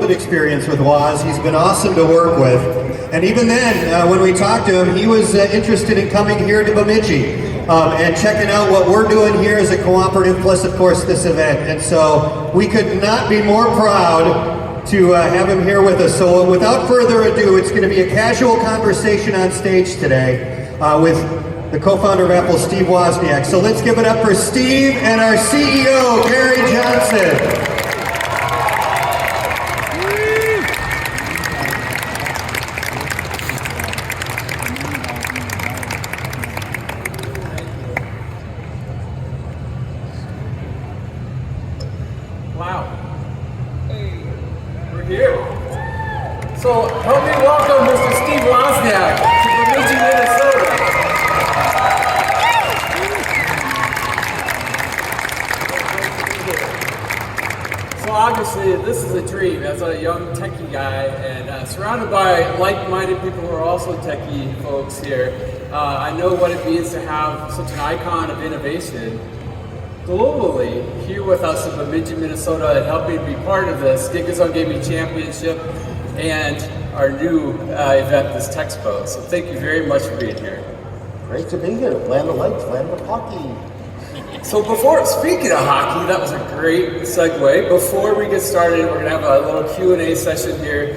of experience with Woz. He's been awesome to work with. And even then, when we talked to him, he was interested in coming here to Bemidji and checking out what we're doing here as a cooperative, plus of course this event. And so we could not be more proud to have him here with us. So without further ado, it's going to be a casual conversation on stage today with the co-founder of Apple, Steve Wozniak. So let's give it up for Steve and our CEO, Gary Johnson. Wow. Hey, we're here. So help me welcome Mr. Steve Wozniak to Bemidji, Minnesota. So obviously this is a dream as a young techie guy, and surrounded by like-minded people who are also techie folks here. I know what it means to have such an icon of innovation globally here with us in Bemidji, Minnesota, and helping be part of this Gigaton Gaming Championship and our new event, this Texpo. So thank you very much for being here. Great to be here. Land of Lakes, land of hockey. So speaking of hockey, that was a great segue. Before we get started, we're gonna have a little Q&A session here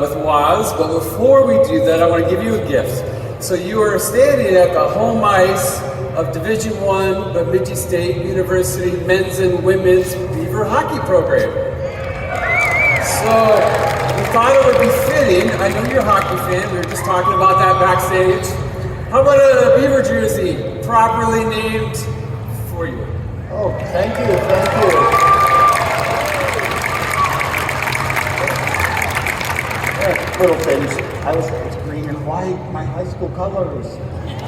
with Woz. But before we do that, I wanna give you a gift. So you are standing at the home ice of Division I Bemidji State University men's and women's Beaver hockey program. So we thought it would be fitting. I know you're a hockey fan. We were just talking about that backstage. How about a Beaver jersey properly named for you? Oh, thank you, thank you. Yeah, little things. It's green and white, my high school colors.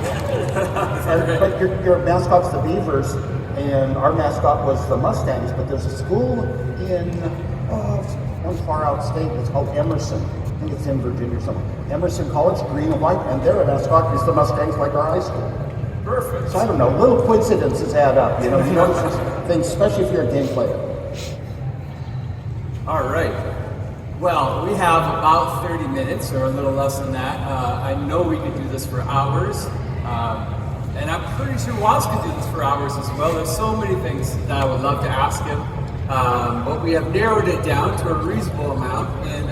But your mascot's the Beavers, and our mascot was the Mustangs, but there's a school in one far out state that's called Emerson. I think it's in Virginia or something. Emerson College, green and white, and their mascot is the Mustangs, like our high school. Perfect. So I don't know, little coincidences add up, you notice things, especially if you're a game player. All right. Well, we have about 30 minutes, or a little less than that. I know we could do this for hours. And I'm pretty sure Woz could do this for hours as well. There's so many things that I would love to ask him, but we have narrowed it down to a reasonable amount. And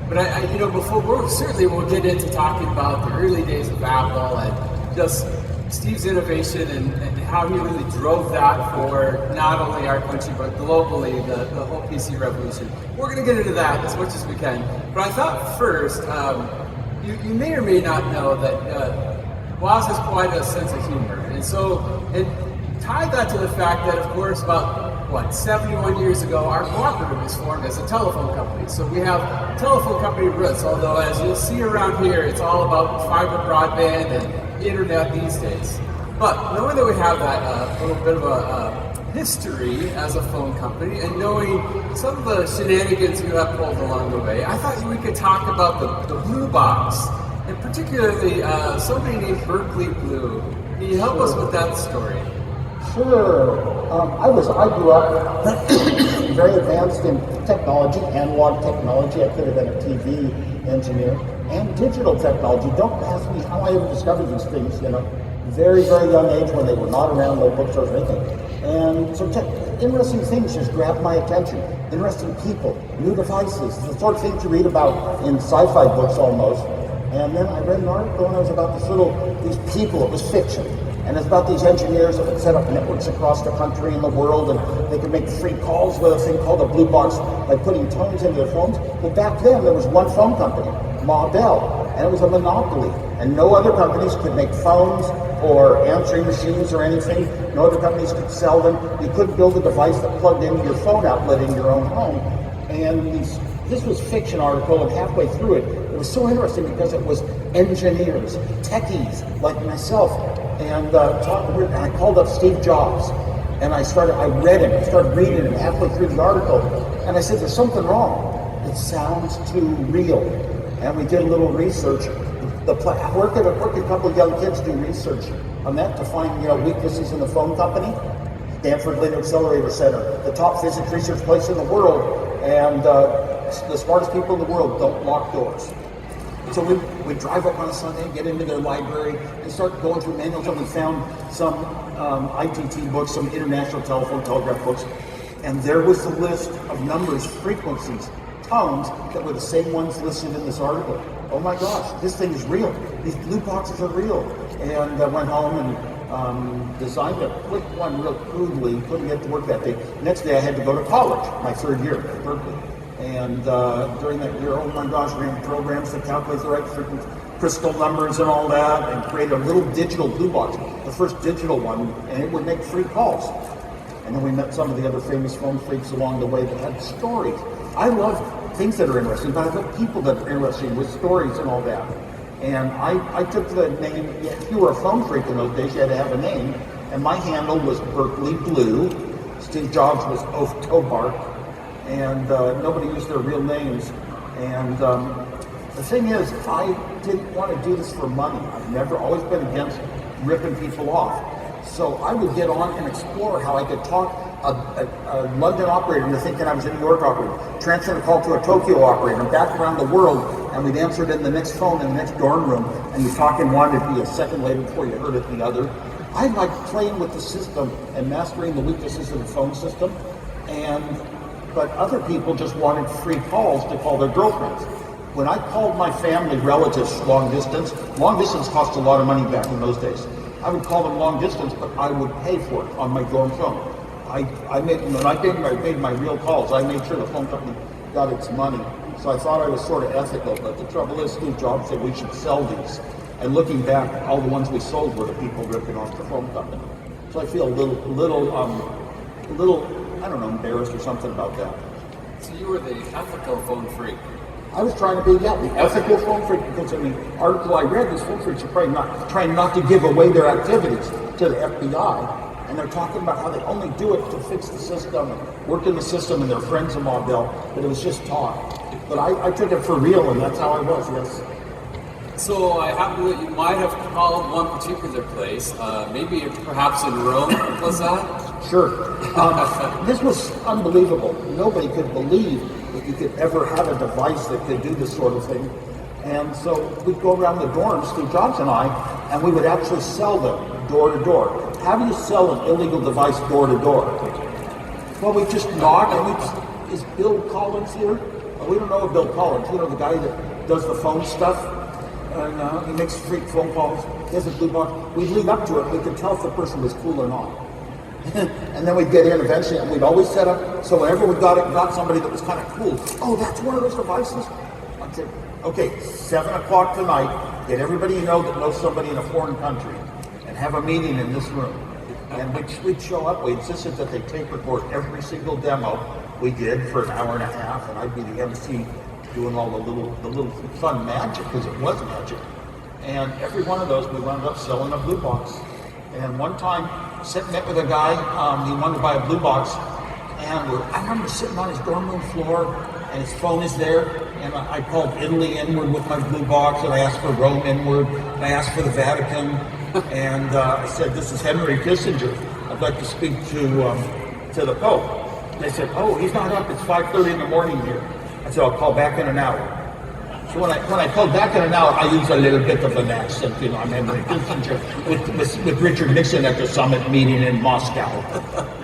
but before we'll get into talking about the early days of Apple and just Steve's innovation and how he really drove that for not only our country but globally, the whole PC revolution. We're going to get into that as much as we can. But I thought first, you may or may not know that Woz has quite a sense of humor, and so it tied that to the fact that, of course, about 71 years ago, our cooperative was formed as a telephone company. So we have telephone company roots, although as you'll see around here, it's all about fiber broadband and internet these days. But knowing that we have that little bit of a history as a phone company, and knowing some of the shenanigans you have pulled along the way, I thought we could talk about the blue box. And particularly somebody named Berkeley Blue. Can you help us with that story? Sure. I grew up very advanced in technology, analog technology. I could have been a TV engineer, and digital technology. Don't ask me how I ever discovered these things. Very, very young age when they were not around, no bookstores or anything. And so interesting things just grabbed my attention. Interesting people, new devices, the sort of things you read about in sci-fi books almost. And then I read an article and it was about these people, it was fiction. And it's about these engineers that would set up networks across the country and the world, and they could make free calls with a thing called a blue box by putting tones into their phones. But back then there was one phone company, Ma Bell, and it was a monopoly. And no other companies could make phones or answering machines or anything. No other companies could sell them. You couldn't build a device that plugged into your phone outlet in your own home. And this was a fiction article, and halfway through it was so interesting because it was engineers, techies like myself, and I called up Steve Jobs, and I read him, I started reading him halfway through the article, and I said, there's something wrong. It sounds too real. And we did a little research. I worked at a couple of young kids do research on that to find weaknesses in the phone company. Stanford Linear Accelerator Center, the top physics research place in the world, and the smartest people in the world don't lock doors. So we'd drive up on a Sunday, get into their library, and start going through manuals, and we found some ITT books, some international telephone telegraph books, and there was the list of numbers, frequencies, tones that were the same ones listed in this article. Oh my gosh, this thing is real. These blue boxes are real. And I went home and designed a quick one real crudely, couldn't get to work that day. Next day I had to go to college, my third year at Berkeley. And during that year, oh my gosh, ran programs to calculate the right frequency, crystal numbers and all that, and created a little digital blue box, the first digital one, and it would make free calls. And then we met some of the other famous phone freaks along the way that had stories. I love things that are interesting, but I love people that are interesting with stories and all that. And I took the name, if you were a phone freak in those days, you had to have a name, and my handle was Berkeley Blue. Steve Jobs was Oaf Tobark, and nobody used their real names. And the thing is, I didn't want to do this for money. I've always been against ripping people off. So I would get on and explore how I could talk a London operator into thinking I was a New York operator, transfer the call to a Tokyo operator, and back around the world, and we'd answer it in the next phone in the next dorm room, and you talk in one, it'd be a second later before you heard it the other. I liked playing with the system and mastering the weaknesses of the phone system, but other people just wanted free calls to call their girlfriends. When I called my family relatives long distance cost a lot of money back in those days. I would call them long distance, but I would pay for it on my dorm phone. When I made my real calls, I made sure the phone company got its money. So I thought I was sort of ethical, but the trouble is Steve Jobs said we should sell these. And looking back, all the ones we sold were the people ripping off the phone company. So I feel a little, I don't know, embarrassed or something about that. So you were the ethical phone freak. I was trying to be, the ethical phone freak, because in the article I read, these phone freaks are trying not to give away their activities to the FBI. And they're talking about how they only do it to fix the system and work in the system, and their friends in Maudel, but it was just talk. But I took it for real, and that's how I was, yes. So I happen that you might have called one particular place, maybe perhaps in Rome, was that? Sure. This was unbelievable. Nobody could believe that you could ever have a device that could do this sort of thing. And so we'd go around the dorms, Steve Jobs and I, and we would actually sell them door to door. How do you sell an illegal device door to door? Well, we just knock, and is Bill Collins here? We don't know Bill Collins. You know, the guy that does the phone stuff? And he makes freak phone calls. He has a blue box. We'd lead up to it. We could tell if the person was cool or not. And then we'd get in eventually, and we'd always set up, so whenever we got somebody that was kind of cool, oh, that's one of those devices? I'd say, okay, 7 o'clock tonight, get everybody you know that knows somebody in a foreign country, and have a meeting in this room. And we'd show up, we insisted that they tape record every single demo we did for an hour and a half, and I'd be the MC doing all the little fun magic, because it was magic. And every one of those, we wound up selling a blue box. And one time, sitting up with a guy, he wanted to buy a blue box, and I remember sitting on his dorm room floor, and his phone is there, and I called Italy inward with my blue box, and I asked for Rome inward, and I asked for the Vatican, and I said, "This is Henry Kissinger. I'd like to speak to the Pope." And they said, "Oh, he's not up. It's 5:30 in the morning here." I said, "I'll call back in an hour." So when I called back in an hour, I used a little bit of an accent, you know, I'm Henry Kissinger with Richard Nixon at the summit meeting in Moscow.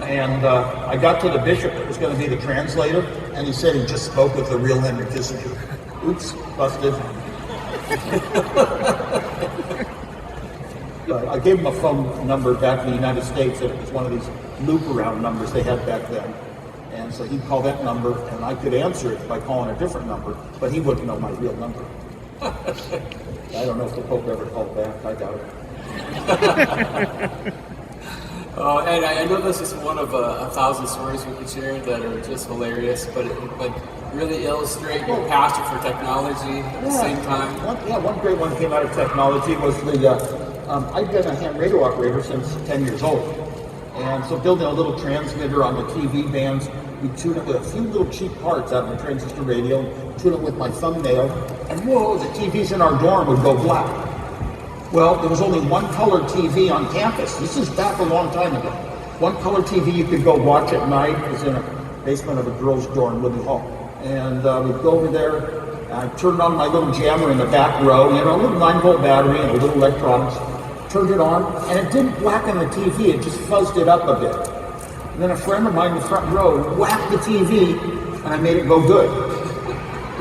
And I got to the bishop that was going to be the translator, and he said he just spoke with the real Henry Kissinger. Oops, busted. I gave him a phone number back in the United States, and it was one of these loop-around numbers they had back then. And so he'd call that number, and I could answer it by calling a different number, but he wouldn't know my real number. I don't know if the Pope ever called back. I doubt it. And I know this is one of 1,000 stories we could share that are just hilarious, but really illustrate your passion for technology at the same time. One great one came out of technology was I've been a ham radio operator since 10 years old. And so building a little transmitter on the TV bands, we tune it with a few little cheap parts out of a transistor radio, tune it with my thumbnail, and whoa, the TVs in our dorm would go black. Well, there was only one color TV on campus. This is back a long time ago. One color TV you could go watch at night. It was in a basement of a girls' dorm, Libby Hall. And we'd go over there. I turned on my little jammer in the back row, you know, a little 9-volt battery and a little electronics. Turned it on, and it didn't blacken the TV, it just fuzzed it up a bit. And then a friend of mine in the front row whacked the TV, and I made it go good.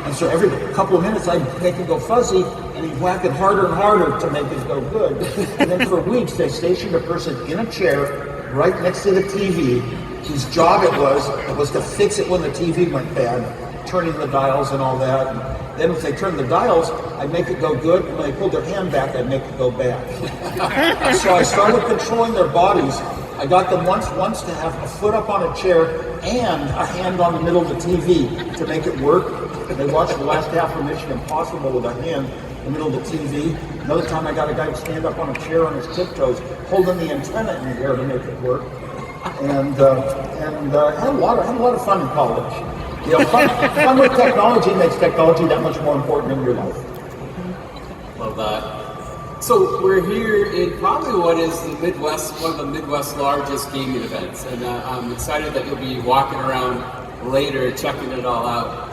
And so every couple of minutes I'd make it go fuzzy, and he'd whack it harder and harder to make it go good. And then for weeks they stationed a person in a chair right next to the TV, whose job it was to fix it when the TV went bad, turning the dials and all that. And then if they turned the dials, I'd make it go good, and when they pulled their hand back, I'd make it go bad. So I started controlling their bodies. I got them once to have a foot up on a chair and a hand on the middle of the TV to make it work. They watched the last half of Mission Impossible with a hand in the middle of the TV. Another time I got a guy to stand up on a chair on his tiptoes, holding the antenna in the air to make it work. And had a lot of fun in college. You know, fun with technology makes technology that much more important in your life. Love that. So we're here in probably what is the Midwest, one of the Midwest's largest gaming events, and I'm excited that you'll be walking around later, checking it all out.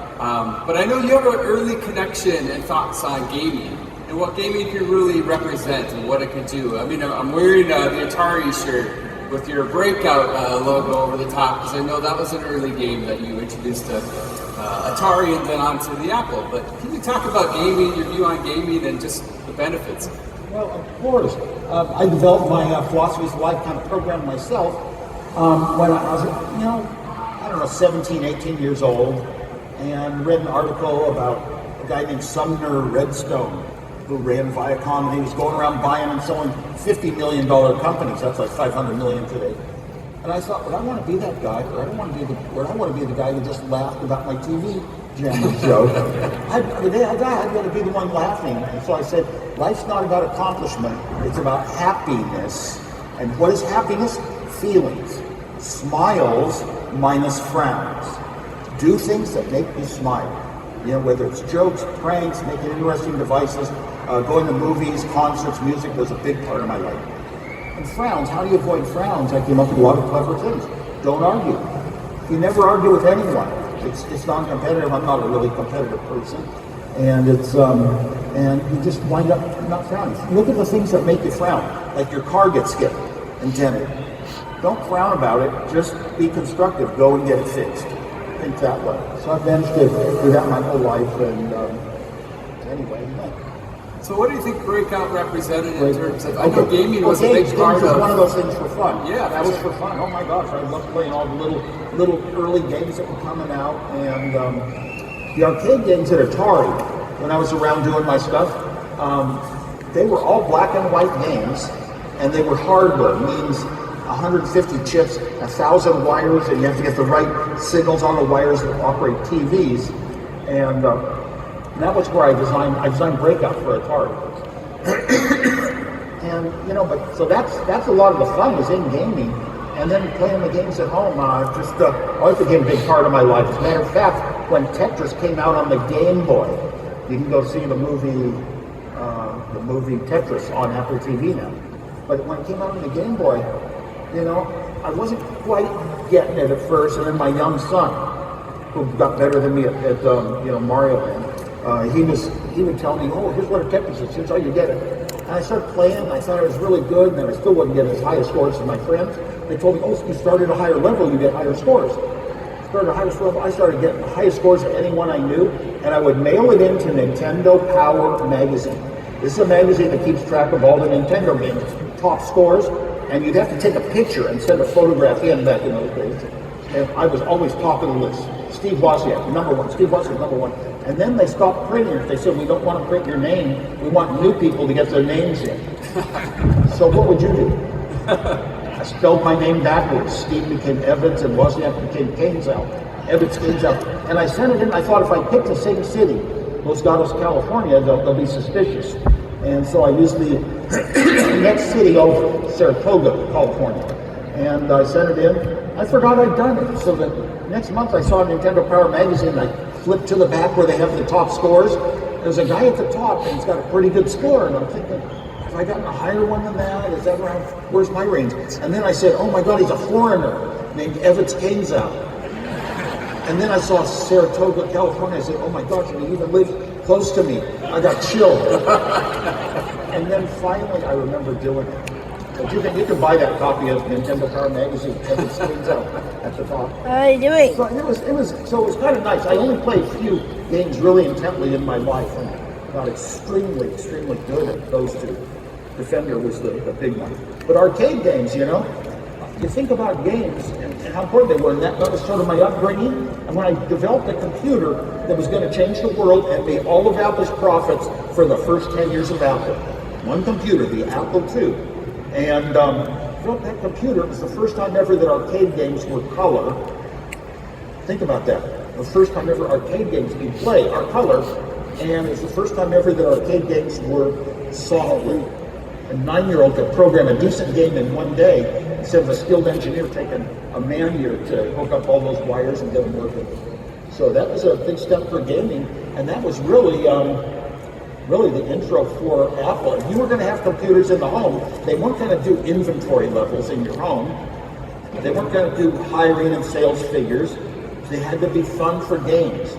But I know you have an early connection and thoughts on gaming and what gaming can really represent and what it can do. I mean, I'm wearing the Atari shirt with your Breakout logo over the top, because I know that was an early game that you introduced to Atari and then onto the Apple. But can you talk about gaming, your view on gaming, and just the benefits? Well, of course. I developed my philosophies of life kind of program myself when I was, 17, 18 years old, and read an article about a guy named Sumner Redstone, who ran Viacom, and he was going around buying and selling $50 million companies. That's like $500 million today. And I thought, would I want to be that guy, or I want to be the guy who just laughed about my TV jammer joke. The day I die, I'd rather be the one laughing. And so I said, life's not about accomplishment, it's about happiness. And what is happiness? Feelings. Smiles minus frowns. Do things that make you smile. You know, whether it's jokes, pranks, making interesting devices, going to movies, concerts, music was a big part of my life. And frowns, how do you avoid frowns? I came up with a lot of clever things. Don't argue. You never argue with anyone. It's non-competitive. I'm not a really competitive person. And and you just wind up not frowning. Look at the things that make you frown. Like your car gets skipped and dented. Don't frown about it. Just be constructive. Go and get it fixed. Think that way. So I've managed to do that my whole life. And anyway. So what do you think Breakout represented in terms of, I know gaming was a big part of... one of those things for fun. Yeah. That was for fun. Oh my gosh, I loved playing all the little early games that were coming out. And the arcade games at Atari, when I was around doing my stuff, they were all black and white games, and they were hardware, means 150 chips, 1,000 wires, and you have to get the right signals on the wires that operate TVs. And that was where I designed Breakout for Atari. And but so that's a lot of the fun was in gaming, and then playing the games at home. Always became a big part of my life. As a matter of fact, when Tetris came out on the Game Boy, you can go see the movie Tetris on Apple TV now. But when it came out on the Game Boy, I wasn't quite getting it at first, and then my young son, who got better than me at Mario Land. He would tell me, oh, here's what a Tetris is, here's how you get it. And I started playing, and I thought I was really good, and then I still wasn't getting as high a scores as my friends. They told me, oh, if you start at a higher level, you get higher scores. Started at a higher level, I started getting the highest scores of anyone I knew, and I would mail it into Nintendo Power magazine. This is a magazine that keeps track of all the Nintendo games, top scores, and you'd have to take a picture and send a photograph in back in those days. And I was always top of the list. Steve Wozniak, number one. Steve Wozniak, number one. And then they stopped printing it. They said, we don't want to print your name. We want new people to get their names in. So what would you do? I spelled my name backwards. Steve became Evans and Wozniak became Kainzow. Evans, Kainzow. And I sent it in. I thought if I picked the same city, Los Gatos, California, they'll be suspicious. And so I used the next city over, Saratoga, California. And I sent it in. I forgot I'd done it. So the next month I saw Nintendo Power magazine, and I flipped to the back where they have the top scores. There's a guy at the top, and he's got a pretty good score. And I'm thinking, have I gotten a higher one than that? Is that around? Where's my range? And then I said, oh my God, he's a foreigner named Evans Kainzow. And then I saw Saratoga, California. I said, oh my gosh, and he even lived close to me. I got chilled. And then finally, I remember doing it. But you can buy that copy of Nintendo Power Magazine. It screens out at the top. How are you doing? So it was kind of nice. I only played a few games really intently in my life, and got extremely good at those two. Defender was the big one. But arcade games, you know, you think about games and how important they were, and that was sort of my upbringing. And when I developed a computer that was going to change the world and made all of Apple's profits for the first 10 years of Apple, one computer, the Apple II. And built that computer. It was the first time ever that arcade games were color. Think about that. The first time ever arcade games we play are color, and it's the first time ever that arcade games were solid. A 9-year-old could program a decent game in one day instead of a skilled engineer taking a man-year to hook up all those wires and get them working. So that was a big step for gaming, and that was really the intro for Apple. If you were going to have computers in the home, they weren't going to do inventory levels in your home. They weren't going to do hiring and sales figures. They had to be fun for games.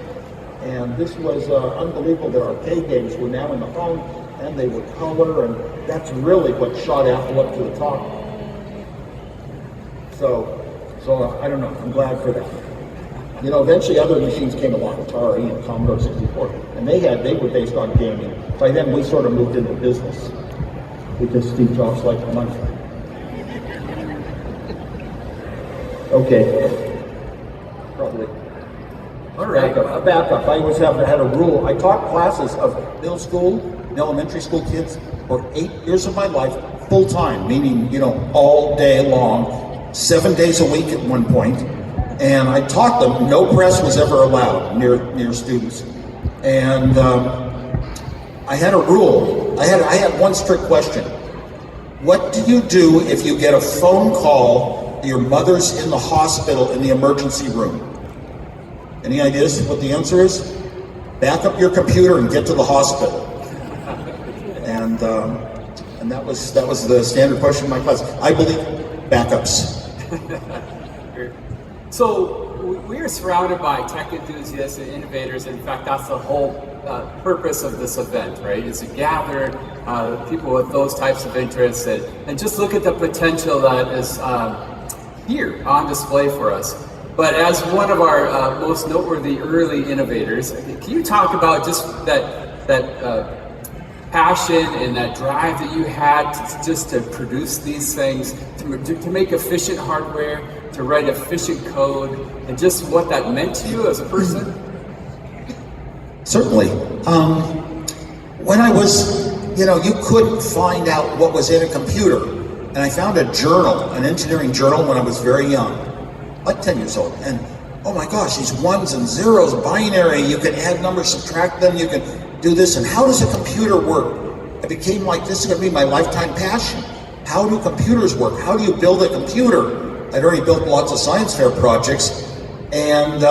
And this was unbelievable that arcade games were now in the home, and they were color, and that's really what shot Apple up to the top. So I don't know, I'm glad for that. You know, eventually other machines came along, Atari and Commodore 64, and they were based on gaming. By then we sort of moved into business because Steve Jobs liked money. Okay, probably. All right. Backup. I always had a rule. I taught classes of middle school and elementary school kids for 8 years of my life, full time, meaning, you know, all day long, 7 days a week at one point. And I taught them no press was ever allowed near students. And I had a rule. I had one strict question. What do you do if you get a phone call, your mother's in the hospital in the emergency room? Any ideas what the answer is? Back up your computer and get to the hospital. And that was the standard question in my class. I believe backups. So we are surrounded by tech enthusiasts and innovators. In fact, that's the whole purpose of this event, right? Is to gather people with those types of interests and just look at the potential that is here on display for us. But as one of our most noteworthy early innovators, can you talk about just that passion and that drive that you had to produce these things, to make efficient hardware, to write efficient code, and just what that meant to you as a person? Certainly. When I was, you couldn't find out what was in a computer. And I found a journal, an engineering journal, when I was very young, like 10 years old. And oh my gosh, these ones and zeros, binary, you can add numbers, subtract them, you can do this. And how does a computer work? It became like, this is going to be my lifetime passion. How do computers work? How do you build a computer? I'd already built lots of science fair projects, and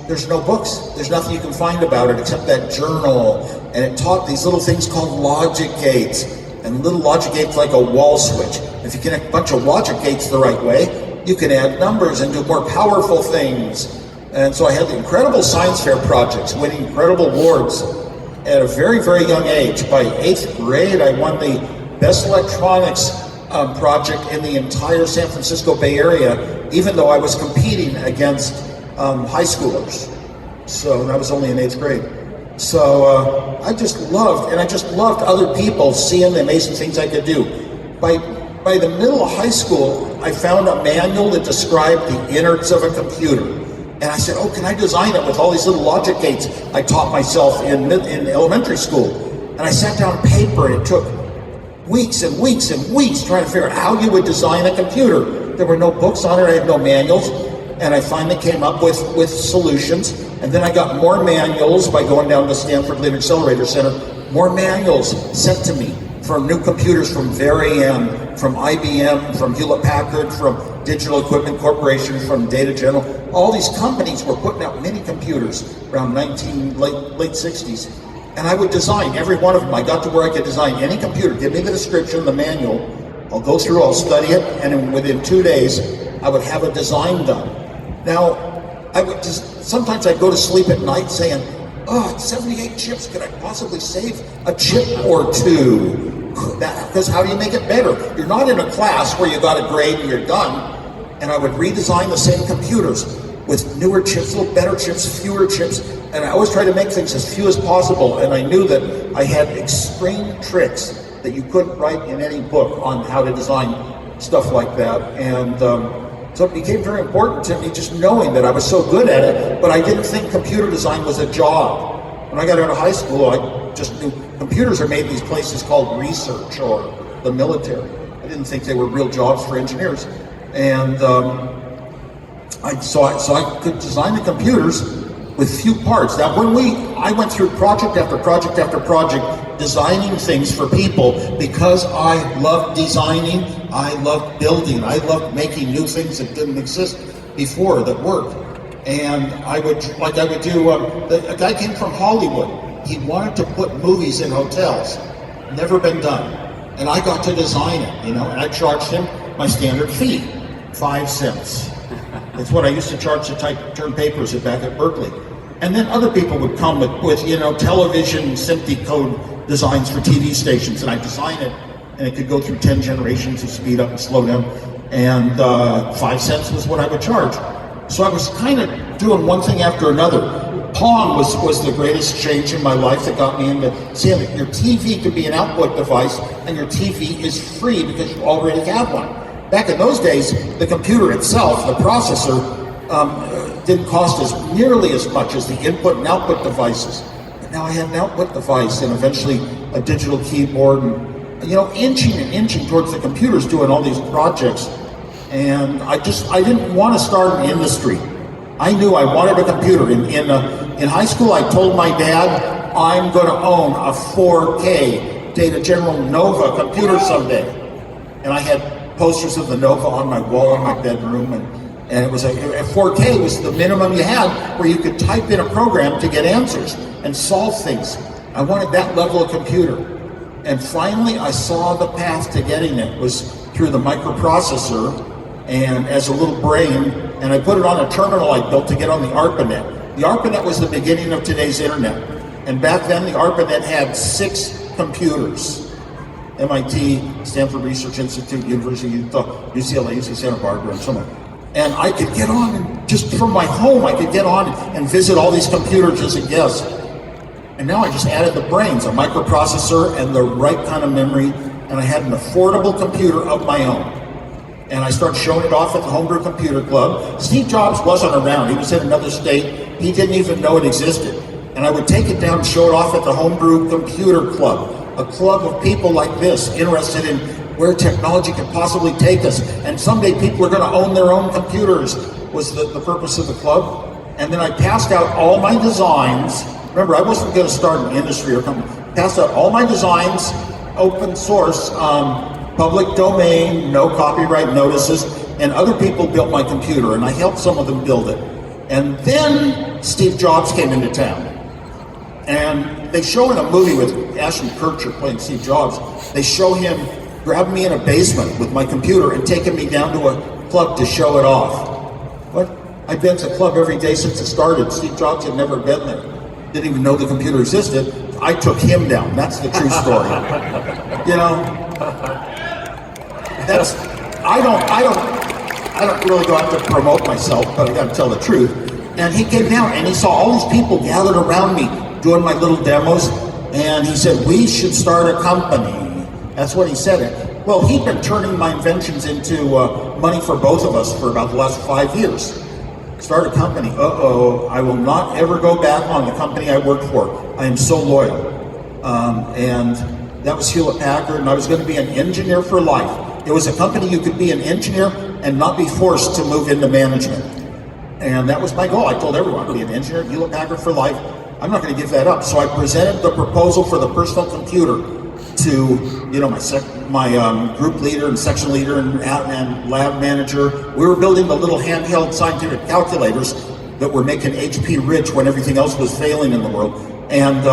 there's no books. There's nothing you can find about it except that journal. And it taught these little things called logic gates, and little logic gates like a wall switch. If you connect a bunch of logic gates the right way, you can add numbers and do more powerful things. And so I had the incredible science fair projects, winning incredible awards at a very, very young age. By 8th grade, I won the best electronics project in the entire San Francisco Bay Area, even though I was competing against high schoolers. So I was only in 8th grade. So I just loved other people seeing the amazing things I could do. By the middle of high school, I found a manual that described the innards of a computer. And I said, oh, can I design it with all these little logic gates I taught myself in elementary school? And I sat down on paper, and it took weeks and weeks and weeks trying to figure out how you would design a computer. There were no books on it, I had no manuals, and I finally came up with solutions. And then I got more manuals by going down to Stanford Lean Accelerator Center, more manuals sent to me from new computers from Varian, from IBM, from Hewlett-Packard, from Digital Equipment Corporation, from Data General. All these companies were putting out mini computers around late 60s. And I would design every one of them. I got to where I could design any computer. Give me the description, the manual. I'll go through, I'll study it, and within 2 days, I would have a design done. Now, I would just sometimes I'd go to sleep at night saying, oh, it's 78 chips, could I possibly save a chip or two? Because how do you make it better? You're not in a class where you got a grade and you're done. And I would redesign the same computers with newer chips, little better chips, fewer chips, and I always try to make things as few as possible. And I knew that I had extreme tricks that you couldn't write in any book on how to design stuff like that. And so it became very important to me just knowing that I was so good at it, but I didn't think computer design was a job. When I got out of high school, I just knew computers are made in these places called research or the military. I didn't think they were real jobs for engineers. And so I could design the computers with few parts. Now, I went through project after project after project, designing things for people because I loved designing, I loved building, I loved making new things that didn't exist before that worked. And I would do, a guy came from Hollywood. He wanted to put movies in hotels. Never been done. And I got to design it, and I charged him my standard fee, 5 cents. It's what I used to charge to turn papers back at Berkeley. And then other people would come with television SMPTE code designs for TV stations, and I design it, and it could go through 10 generations of speed up and slow down, and 5 cents was what I would charge. So I was kind of doing one thing after another. Pong was the greatest change in my life that got me into seeing that your TV could be an output device, and your TV is free because you already have one. Back in those days, the computer itself, the processor, didn't cost nearly as much as the input and output devices. But now I had an output device and eventually a digital keyboard, and inching towards the computers doing all these projects. And I didn't want to start an industry. I knew I wanted a computer. In high school, I told my dad, I'm going to own a 4K Data General Nova computer someday. And I had posters of the Nova on my wall in my bedroom, and it was 4K was the minimum you had where you could type in a program to get answers and solve things. I wanted that level of computer. And finally, I saw the path to getting it was through the microprocessor and as a little brain, and I put it on a terminal I built to get on the ARPANET. The ARPANET was the beginning of today's internet. And back then, the ARPANET had 6 computers. MIT, Stanford Research Institute, University of Utah, UCLA, UC Santa Barbara, and so on. And I could get on, and just from my home, I could get on and visit all these computers as a guest. And now I just added the brains, a microprocessor and the right kind of memory, and I had an affordable computer of my own. And I started showing it off at the Homebrew Computer Club. Steve Jobs wasn't around. He was in another state. He didn't even know it existed. And I would take it down and show it off at the Homebrew Computer Club, a club of people like this, interested in where technology could possibly take us. And someday people are going to own their own computers, was the purpose of the club. And then I passed out all my designs. Remember, I wasn't going to start an industry or company. Passed out all my designs, open source, public domain, no copyright notices, and other people built my computer, and I helped some of them build it. And then Steve Jobs came into town. And they show in a movie with Ashton Kutcher playing Steve Jobs, they show him grabbing me in a basement with my computer and taking me down to a club to show it off. What? I've been to the club every day since it started. Steve Jobs had never been there. Didn't even know the computer existed. I took him down. That's the true story. I don't really go out to promote myself, but I gotta tell the truth. And he came down and he saw all these people gathered around me doing my little demos, and he said, we should start a company. That's what he said. Well, he'd been turning my inventions into money for both of us for about the last 5 years. Start a company. I will not ever go back on the company I worked for. I am so loyal. And that was Hewlett Packard, and I was going to be an engineer for life. It was a company you could be an engineer and not be forced to move into management. And that was my goal. I told everyone, I'd be an engineer at Hewlett Packard for life. I'm not going to give that up. So I presented the proposal for the personal computer to my group leader and section leader and lab manager. We were building the little handheld scientific calculators that were making HP rich when everything else was failing in the world. And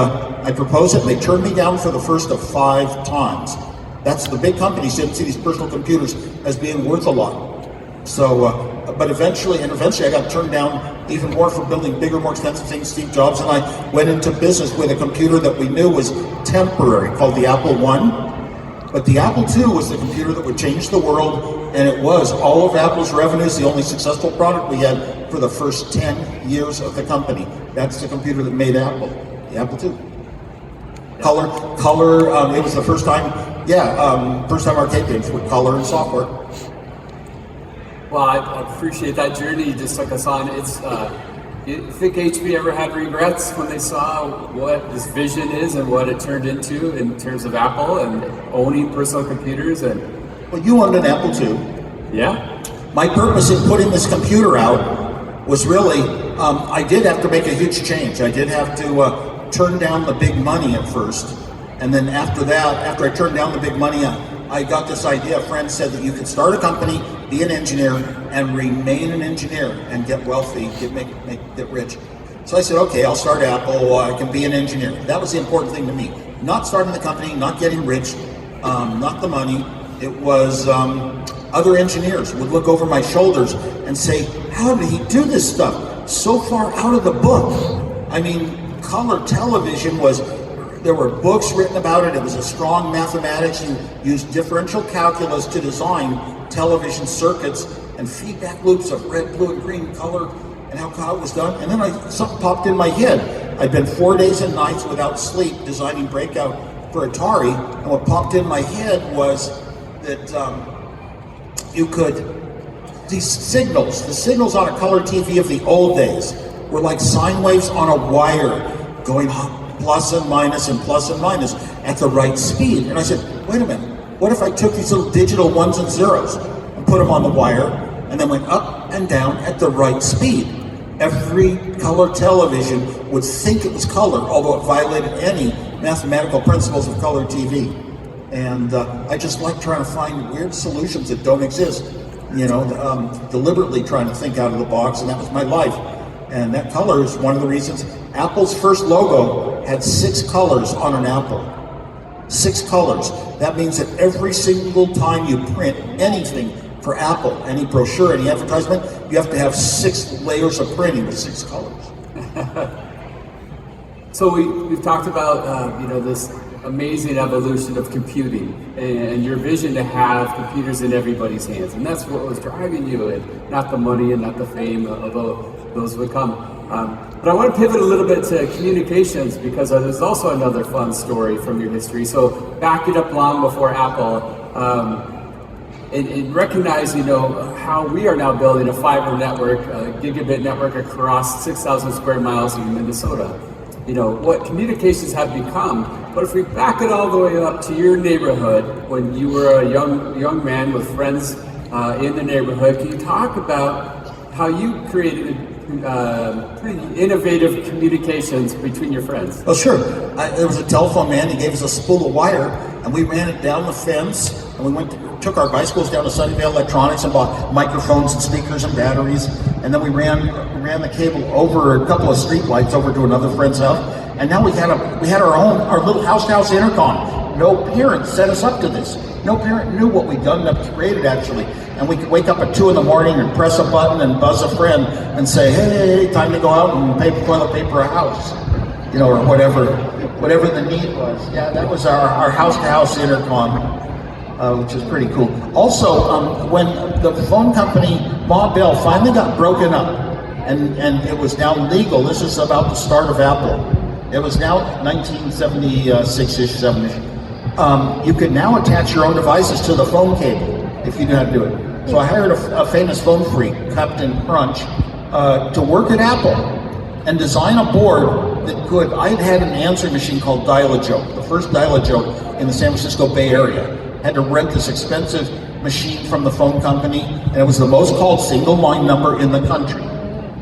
I proposed it, and they turned me down for the first of 5 times. That's the big companies didn't see these personal computers as being worth a lot. So but eventually I got turned down even more for building bigger, more expensive things, Steve Jobs, and I went into business with a computer that we knew was temporary, called the Apple I. But the Apple II was the computer that would change the world, and it was. All of Apple's revenues, the only successful product we had for the first 10 years of the company. That's the computer that made Apple, the Apple II. Color, it was the first time arcade games with color and software. Well, I appreciate that journey you just took us on. It's, you think HP ever had regrets when they saw what this vision is and what it turned into in terms of Apple and owning personal computers? And well, you owned an Apple II. Yeah. My purpose in putting this computer out was really, I did have to make a huge change. I did have to turn down the big money at first. And then after that, after I turned down the big money, I got this idea. A friend said that you could start a company, be an engineer, and remain an engineer and get wealthy, get rich. So I said, okay, I'll start Apple. I can be an engineer. That was the important thing to me. Not starting the company, not getting rich, not the money. It was other engineers would look over my shoulders and say, how did he do this stuff? So far out of the book. I mean, color television there were books written about it. It was a strong mathematics. You used differential calculus to design television circuits and feedback loops of red, blue, and green color and how it was done. And then something popped in my head. I'd been 4 days and nights without sleep designing Breakout for Atari. And what popped in my head was that you could, the signals on a color TV of the old days were like sine waves on a wire going plus and minus at the right speed. And I said, wait a minute, what if I took these little digital ones and zeros and put them on the wire and then went up and down at the right speed? Every color television would think it was color, although it violated any mathematical principles of color TV. And I just like trying to find weird solutions that don't exist, deliberately trying to think out of the box, and that was my life. And that color is one of the reasons. Apple's first logo had 6 colors on an apple. 6 colors. That means that every single time you print anything for Apple, any brochure, any advertisement, you have to have 6 layers of printing with 6 colors. So we've talked about this amazing evolution of computing and your vision to have computers in everybody's hands, and that's what was driving you, and not the money and not the fame, although those would come. But I want to pivot a little bit to communications, because there's also another fun story from your history. So back it up long before Apple, and recognize how we are now building a fiber network, a gigabit network across 6,000 square miles in Minnesota. What communications have become. But if we back it all the way up to your neighborhood when you were a young man with friends in the neighborhood, can you talk about how you created pretty innovative communications between your friends? Oh, sure. There was a telephone man. He gave us a spool of wire, and we ran it down the fence, and we took our bicycles down to Sunnyvale Electronics and bought microphones and speakers and batteries, and then we ran the cable over a couple of street lights over to another friend's house, and now we had our little house-to-house intercom. No parent set us up to this. No parent knew what we'd done and created, actually. And we could wake up at 2 in the morning and press a button and buzz a friend and say, hey, time to go out and toilet paper a house, or whatever the need was. Yeah, that was our house-to-house intercom, which is pretty cool. Also, when the phone company, Ma Bell, finally got broken up, and it was now legal, this is about the start of Apple. It was now 1976-ish, 7-ish. You could now attach your own devices to the phone cable if you knew how to do it. So I hired a famous phone freak, Captain Crunch, to work at Apple and design a board that could. I had an answering machine called Dial-A-Joke, the first Dial-A-Joke in the San Francisco Bay Area. Had to rent this expensive machine from the phone company, and it was the most called single line number in the country,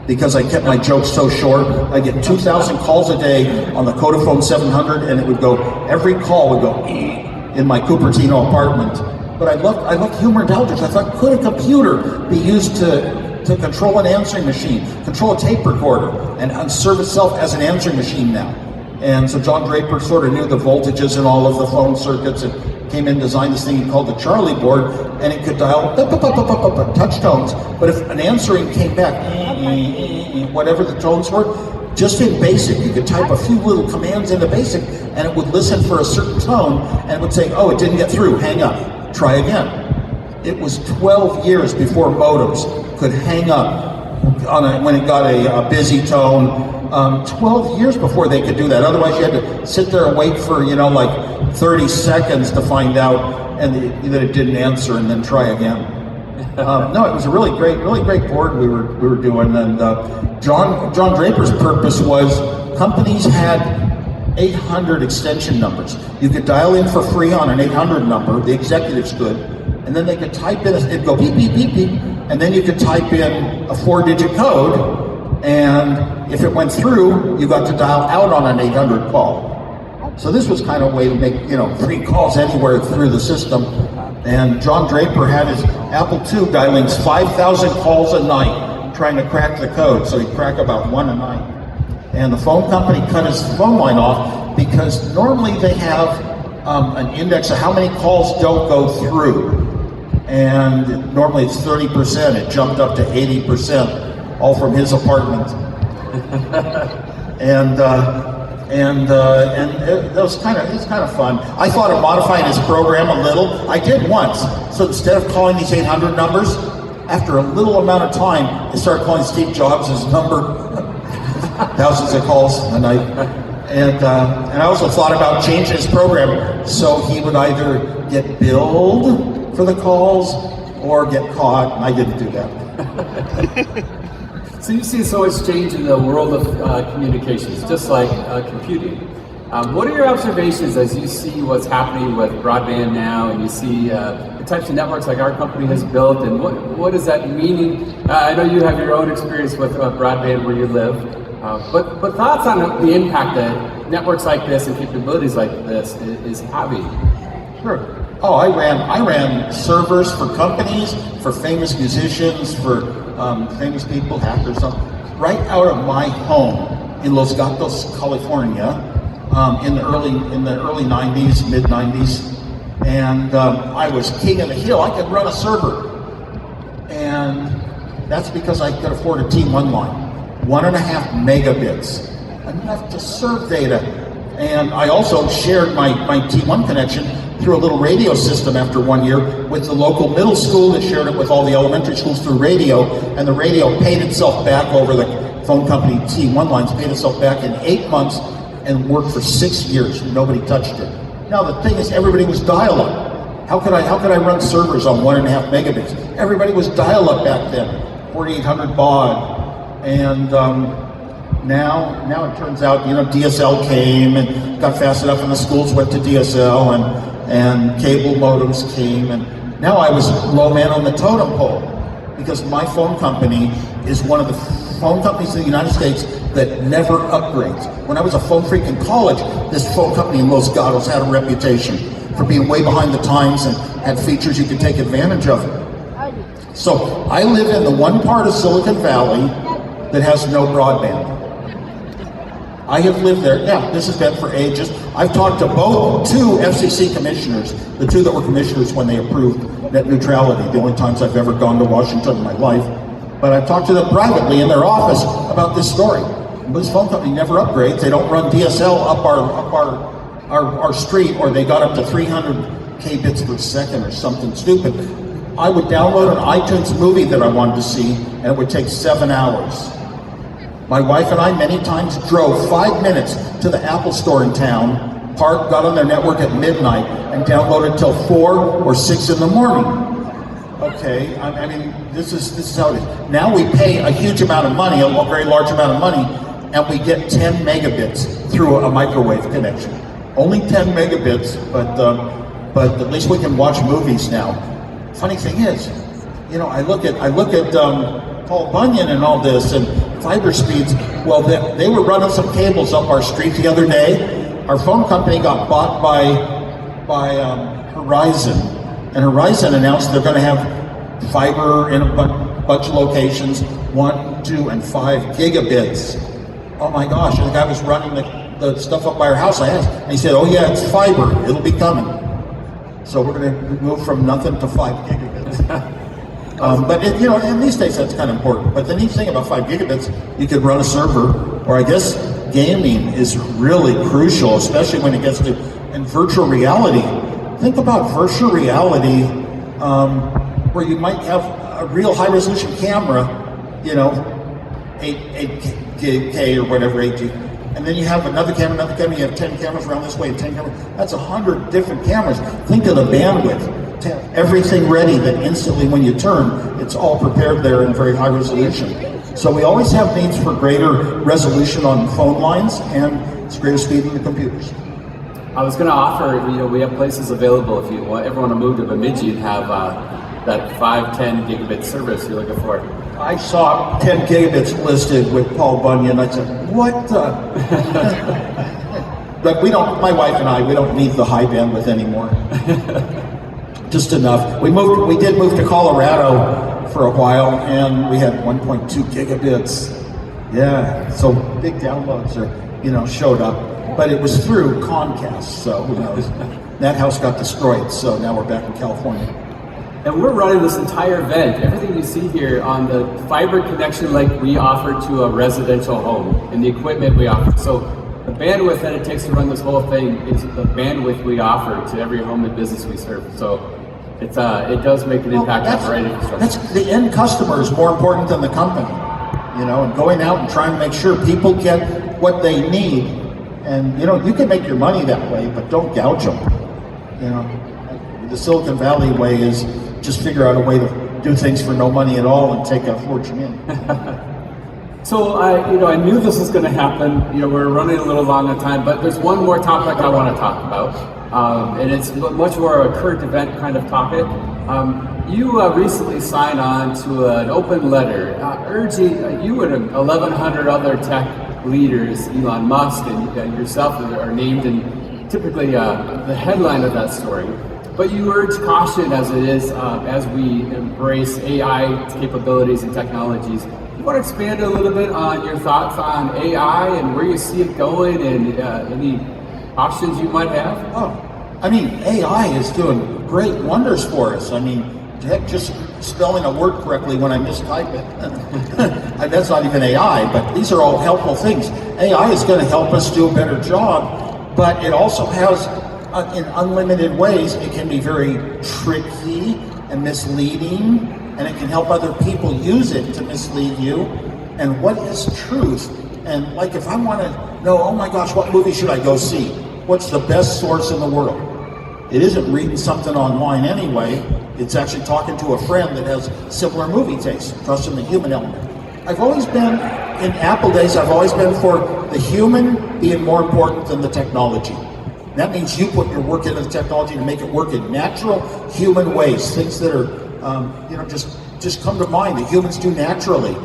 because I kept my jokes so short. I get 2,000 calls a day on the Codaphone 700, and it would go, every call would go in my Cupertino apartment. But I loved humor and intelligence. I thought, could a computer be used to control an answering machine, control a tape recorder, and serve itself as an answering machine now? And so John Draper sort of knew the voltages in all of the phone circuits and came in and designed this thing he called the Charlie board, and it could dial touch tones, but if an answering came back, whatever the tones were, just in BASIC, you could type a few little commands into BASIC, and it would listen for a certain tone, and it would say, oh, it didn't get through, hang up, try again. It was 12 years before modems could hang up when it got a busy tone. 12 years before they could do that. Otherwise, you had to sit there and wait for, like 30 seconds to find out that it didn't answer, and then try again. No, it was a really great board we were doing. And John Draper's purpose was companies had 800 extension numbers. You could dial in for free on an 800 number. The executives could, and then they could type in. It'd go beep beep beep beep, and then you could type in a 4-digit code. And if it went through, you got to dial out on an 800 call. So this was kind of a way to make, free calls anywhere through the system. And John Draper had his Apple II dialing 5,000 calls a night trying to crack the code. So he'd crack about 1 a night. And the phone company cut his phone line off because normally they have an index of how many calls don't go through. And normally it's 30%. It jumped up to 80%. All from his apartment, and it was kind of fun. I thought of modifying his program a little. I did once. So instead of calling these 800 numbers, after a little amount of time, I started calling Steve Jobs' number, thousands of calls a night. And I also thought about changing his program so he would either get billed for the calls or get caught, and I didn't do that. So you see so much change in the world of communications, just like computing. What are your observations as you see what's happening with broadband now, and you see the types of networks like our company has built, and what does that mean? I know you have your own experience with broadband where you live, but thoughts on the impact that networks like this and capabilities like this is having? Sure. Oh, I ran servers for companies, for famous musicians, for famous people, hackers, right out of my home in Los Gatos, California, in the early 90s, mid 90s, and I was king of the hill. I could run a server, and that's because I could afford a T1 line, 1.5 megabits, enough to serve data. And I also shared my T1 connection through a little radio system after 1 year with the local middle school that shared it with all the elementary schools through radio, and the radio paid itself back over the phone company T1 lines, paid itself back in 8 months and worked for 6 years. Nobody touched it. Now the thing is, everybody was dial-up. How could I run servers on 1.5 megabits? Everybody was dial-up back then, 4800 baud, and now it turns out, DSL came and got fast enough, and the schools went to DSL, and cable modems came, and now I was low man on the totem pole because my phone company is one of the phone companies in the United States that never upgrades. When I was a phone freak in college, this phone company in Los Gatos had a reputation for being way behind the times and had features you could take advantage of. So I live in the one part of Silicon Valley that has no broadband. I have lived there. Yeah, this has been for ages. I've talked to two FCC commissioners, the two that were commissioners when they approved net neutrality, the only times I've ever gone to Washington in my life. But I've talked to them privately in their office about this story. This phone company never upgrades. They don't run DSL up our street, or they got up to 300 kbits per second or something stupid. I would download an iTunes movie that I wanted to see, and it would take 7 hours. My wife and I many times drove 5 minutes to the Apple store in town, parked, got on their network at midnight, and downloaded till 4 or 6 in the morning. Okay, I mean, this is how it is. Now we pay a huge amount of money, a very large amount of money, and we get 10 megabits through a microwave connection. Only 10 megabits, but at least we can watch movies now. Funny thing is, I look at Paul Bunyan and all this, and fiber speeds. Well, they were running some cables up our street the other day. Our phone company got bought by Horizon, and Horizon announced they're going to have fiber in a bunch of locations, 1, 2, and 5 gigabits. Oh my gosh! And the guy was running the stuff up by our house. I asked, and he said, "Oh yeah, it's fiber. It'll be coming." So we're going to move from nothing to 5 gigabits. But in these days that's kind of important. But the neat thing about 5 gigabits, you could run a server, or I guess gaming is really crucial, especially when it gets to in virtual reality. Think about virtual reality, where you might have a real high resolution camera, 8K or whatever, 8G. And then you have another camera, you have 10 cameras around this way, and 10 cameras. That's 100 different cameras. Think of the bandwidth. To have everything ready that instantly when you turn, it's all prepared there in very high resolution. So we always have needs for greater resolution on phone lines, and it's greater speed in the computers. I was going to offer, we have places available if you ever want to move to Bemidji and have that 5-10 gigabit service you're looking for. I saw 10 gigabits listed with Paul Bunyan. I said, what the? But my wife and I, we don't need the high bandwidth anymore. Just enough. We did move to Colorado for a while, and we had 1.2 gigabits. Yeah, so big downloads showed up. But it was through Comcast, so who knows. That house got destroyed, so now we're back in California. And we're running this entire event, everything you see here, on the fiber connection like we offer to a residential home and the equipment we offer. So the bandwidth that it takes to run this whole thing is the bandwidth we offer to every home and business we serve. So it does make an impact on the right infrastructure. The end customer is more important than the company, and going out and trying to make sure people get what they need. And you can make your money that way, but don't gouge them. The Silicon Valley way is just figure out a way to do things for no money at all and take a fortune in. So I knew this was going to happen. We're running a little long on time, but there's one more topic I want to talk about, and it's much more a current event kind of topic. You recently signed on to an open letter urging you and 1,100 other tech leaders, Elon Musk and yourself, are named in typically the headline of that story. But you urge caution as it is as we embrace AI capabilities and technologies. You want to expand a little bit on your thoughts on AI and where you see it going, and any options you might have? AI is doing great wonders for us. Heck, just spelling a word correctly when I mistype it. That's not even AI, but these are all helpful things. AI is going to help us do a better job, but it also has, in unlimited ways, it can be very tricky and misleading, and it can help other people use it to mislead you. And what is truth? And if I want to know, oh my gosh, what movie should I go see? What's the best source in the world? It isn't reading something online anyway. It's actually talking to a friend that has similar movie tastes, trusting the human element. I've always been, in Apple days, I've always been for the human being more important than the technology. That means you put your work into the technology to make it work in natural human ways, things that are, just come to mind that humans do naturally.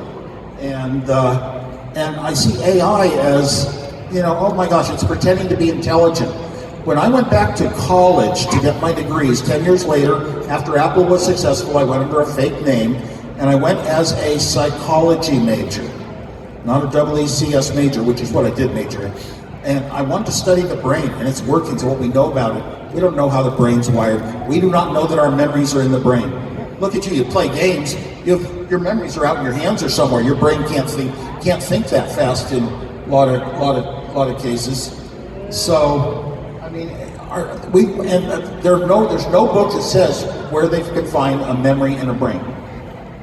And I see AI as, oh my gosh, it's pretending to be intelligent. When I went back to college to get my degrees 10 years later, after Apple was successful, I went under a fake name, and I went as a psychology major, not a EECS major, which is what I did major in. And I wanted to study the brain and its workings and what we know about it. We don't know how the brain's wired. We do not know that our memories are in the brain. Look at you play games, your memories are out in your hands or somewhere. Your brain can't think that fast in a lot of cases. So, there's no book that says where they can find a memory in a brain.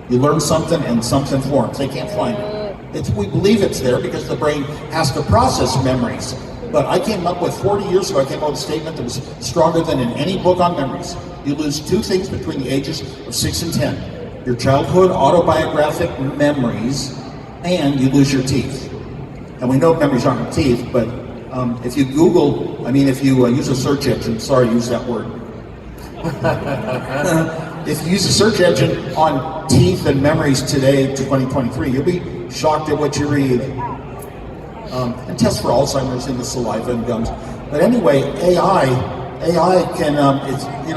You learn something and something forms. They can't find it. We believe it's there because the brain has to process memories. But I came up with 40 years ago, I came up with a statement that was stronger than in any book on memories. You lose two things between the ages of 6 and 10. Your childhood autobiographic memories, and you lose your teeth. And we know memories aren't teeth, but if you Google, if you use a search engine, sorry to use that word. If you use a search engine on teeth and memories today, 2023, you'll be shocked at what you read. And tests for Alzheimer's in the saliva and gums. But anyway, AI can,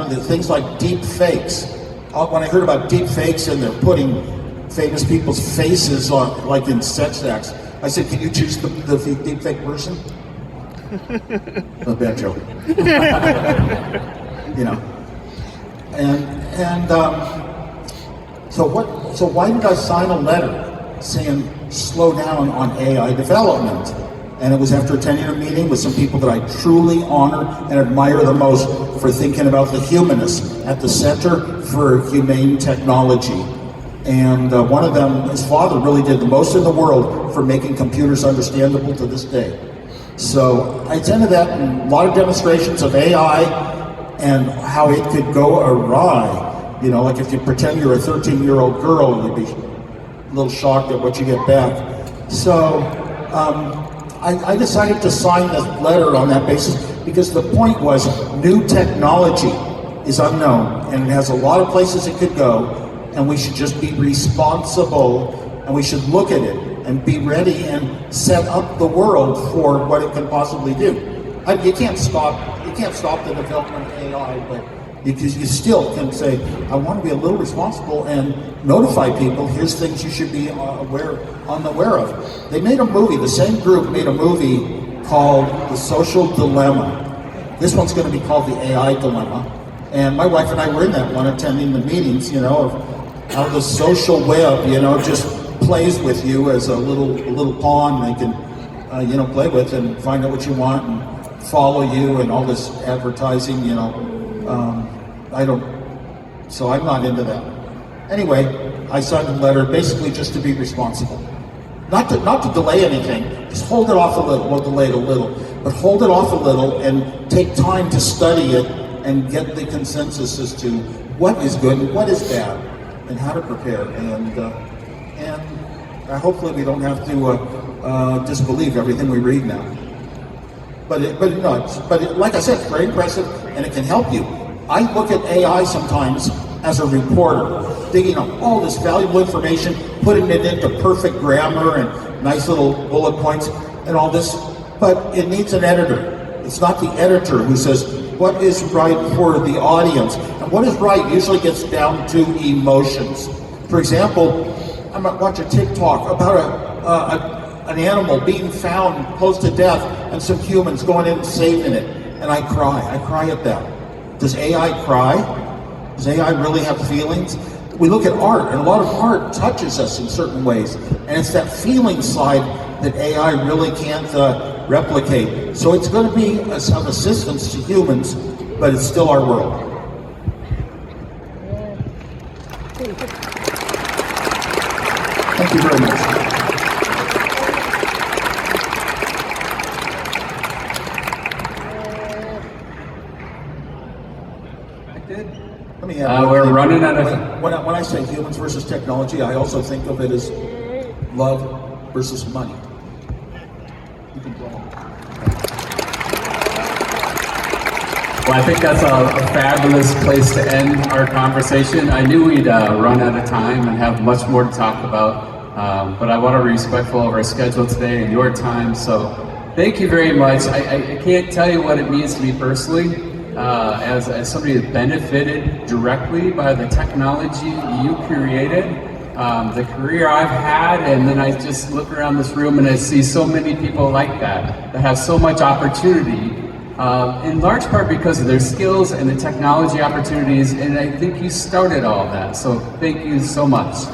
the things like deep fakes. When I heard about deep fakes and they're putting famous people's faces on, like in sex acts, I said, can you choose the deep fake person? A bad joke. You know. So why did I sign a letter saying slow down on AI development? And it was after attending a meeting with some people that I truly honor and admire the most for thinking about the humanists at the Center for Humane Technology. And one of them, his father really did the most in the world for making computers understandable to this day. So I attended that and a lot of demonstrations of AI and how it could go awry. You know, like if you pretend you're a 13-year-old girl, you'd be a little shocked at what you get back. So I decided to sign this letter on that basis because the point was new technology is unknown and it has a lot of places it could go, and we should just be responsible and we should look at it and be ready and set up the world for what it can possibly do. You can't stop the development of AI, but because you still can say, I want to be a little responsible and notify people, here's things you should be aware of. They made a movie, the same group made a movie called The Social Dilemma. This one's going to be called The AI Dilemma. And my wife and I were in that one, attending the meetings, you know, of how the social web, you know, just plays with you as a little pawn they can, you know, play with and find out what you want and follow you and all this advertising, you know. So I'm not into that. Anyway, I signed a letter basically just to be responsible. Not to delay anything, just hold it off a little, well, delay it a little, but hold it off a little and take time to study it and get the consensus as to what is good and what is bad and how to prepare. And hopefully we don't have to disbelieve everything we read now. But like I said, it's very impressive and it can help you. I look at AI sometimes as a reporter, digging up all this valuable information, putting it into perfect grammar and nice little bullet points and all this, but it needs an editor. It's not the editor who says what is right for the audience. And what is right usually gets down to emotions. For example, I might watch a TikTok about an animal being found close to death and some humans going in and saving it. And I cry at that. Does AI cry? Does AI really have feelings? We look at art, and a lot of art touches us in certain ways. And it's that feeling side that AI really can't replicate. So it's going to be of assistance to humans, but it's still our world. Thank you very much. We're running out of... When I say humans versus technology, I also think of it as love versus money. You can go on. Well, I think that's a fabulous place to end our conversation. I knew we'd run out of time and have much more to talk about, but I want to be respectful of our schedule today and your time, so thank you very much. I can't tell you what it means to me personally. As somebody that benefited directly by the technology you created, the career I've had, and then I just look around this room and I see so many people like that have so much opportunity, in large part because of their skills and the technology opportunities, and I think you started all of that, so thank you so much.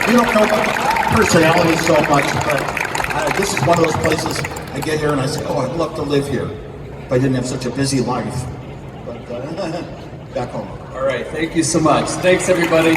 You don't know my personality so much, but this is one of those places I get here and I say, oh, I'd love to live here if I didn't have such a busy life. But back home. All right, thank you so much. Thanks, everybody.